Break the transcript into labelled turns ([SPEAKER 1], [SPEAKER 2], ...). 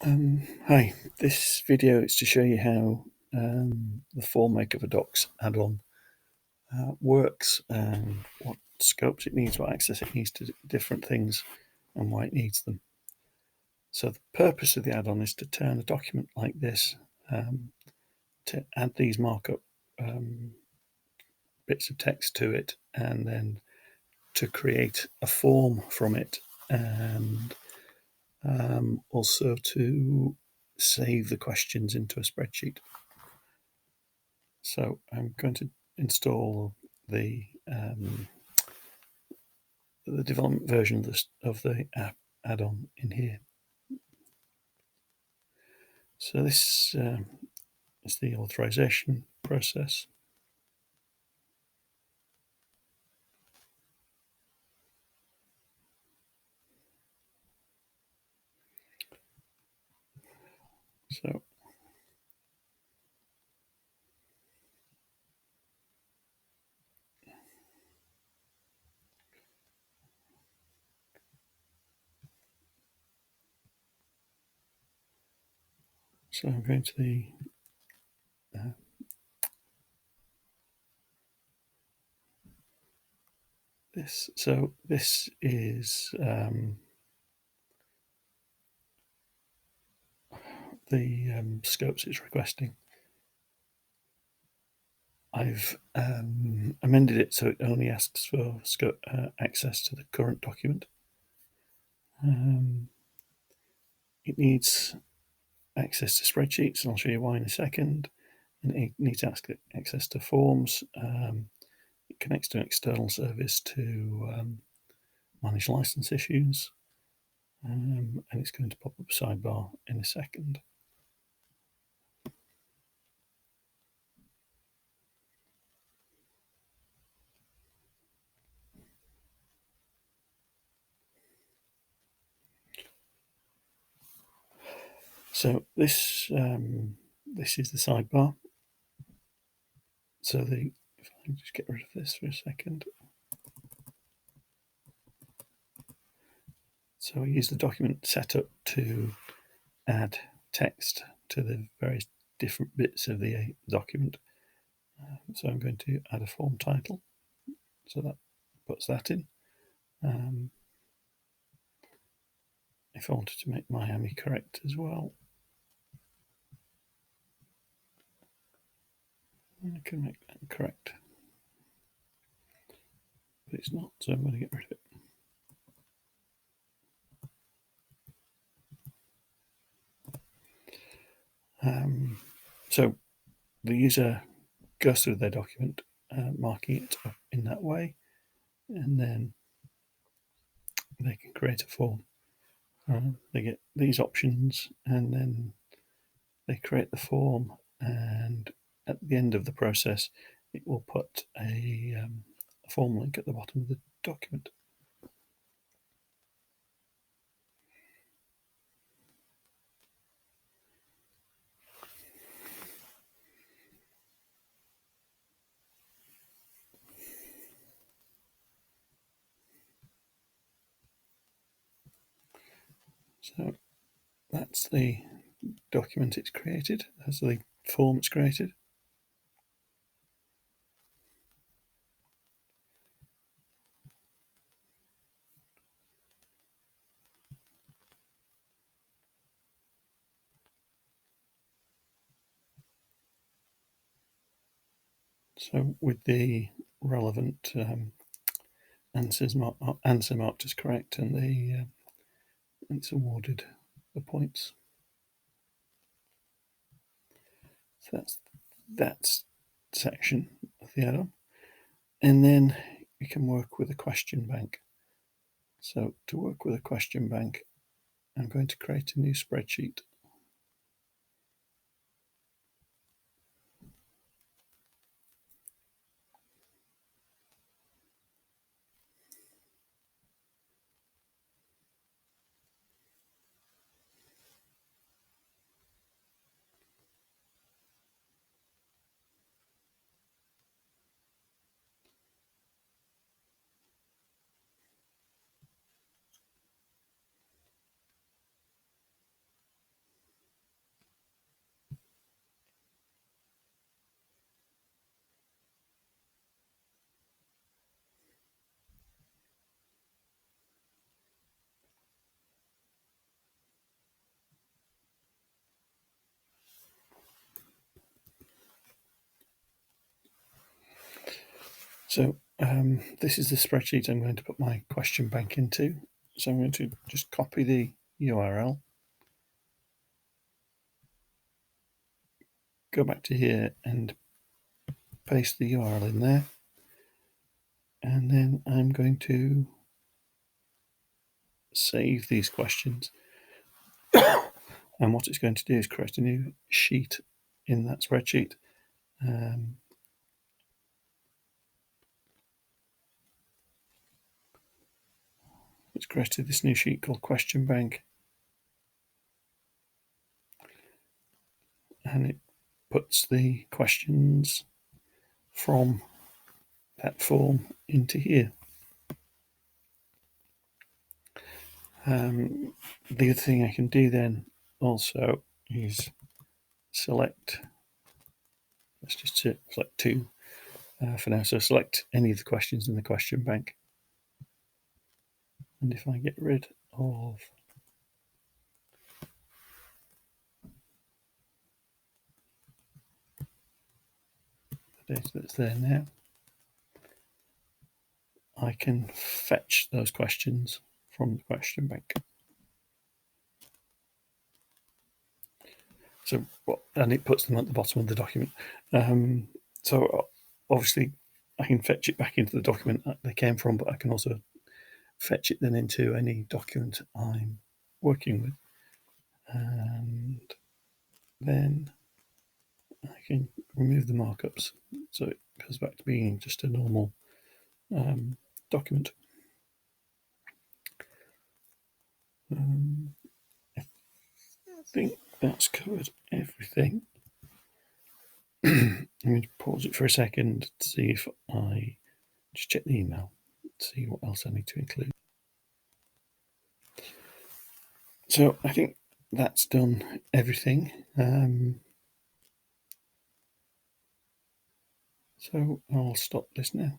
[SPEAKER 1] Hi, this video is to show you how the FormMaker for Docs add-on works and what scopes it needs, what access it needs to different things and why it needs them. So the purpose of the add-on is to turn a document like this, to add these markup bits of text to it, and then to create a form from it, and also to save the questions into a spreadsheet. So I'm going to install the development version of the app add-on in here. So this is the authorization process. So I'm going to the this. So this is the scopes it's requesting. I've amended it so it only asks for access to the current document. It needs access to spreadsheets, and I'll show you why in a second. And it needs access to forms. It connects to an external service to manage license issues. And it's going to pop up a sidebar in a second. So this is the sidebar. So if I just get rid of this for a second. So we use the document setup to add text to the various different bits of the document. So I'm going to add a form title. So that puts that in. If I wanted to make Miami correct as well, I can make that correct. But it's not, so I'm going to get rid of it. So the user goes through their document, marking it in that way, and then they can create a form. They get these options, and then they create the form, and at the end of the process, it will put a form link at the bottom of the document. So that's the document it's created. That's the form it's created. So with the relevant answer marked as correct, and it's awarded the points. So that's section of the add-on. And then we can work with a question bank. So to work with a question bank, I'm going to create a new spreadsheet. So this is the spreadsheet I'm going to put my question bank into. So I'm going to just copy the URL, go back to here and paste the URL in there. And then I'm going to save these questions. And what it's going to do is create a new sheet in that spreadsheet. It's created this new sheet called Question Bank. And it puts the questions from that form into here. The other thing I can do then also is select, let's just select two for now. So select any of the questions in the question bank. And if I get rid of the data that's there now, I can fetch those questions from the question bank. So, and it puts them at the bottom of the document. So obviously I can fetch it back into the document that they came from, but I can also fetch it then into any document I'm working with. And then I can remove the markups. So it goes back to being just a normal document. I think that's covered everything. I'm going to pause it for a second to see if I just check the email, see what else I need to include. So I think that's done everything. So I'll stop this now.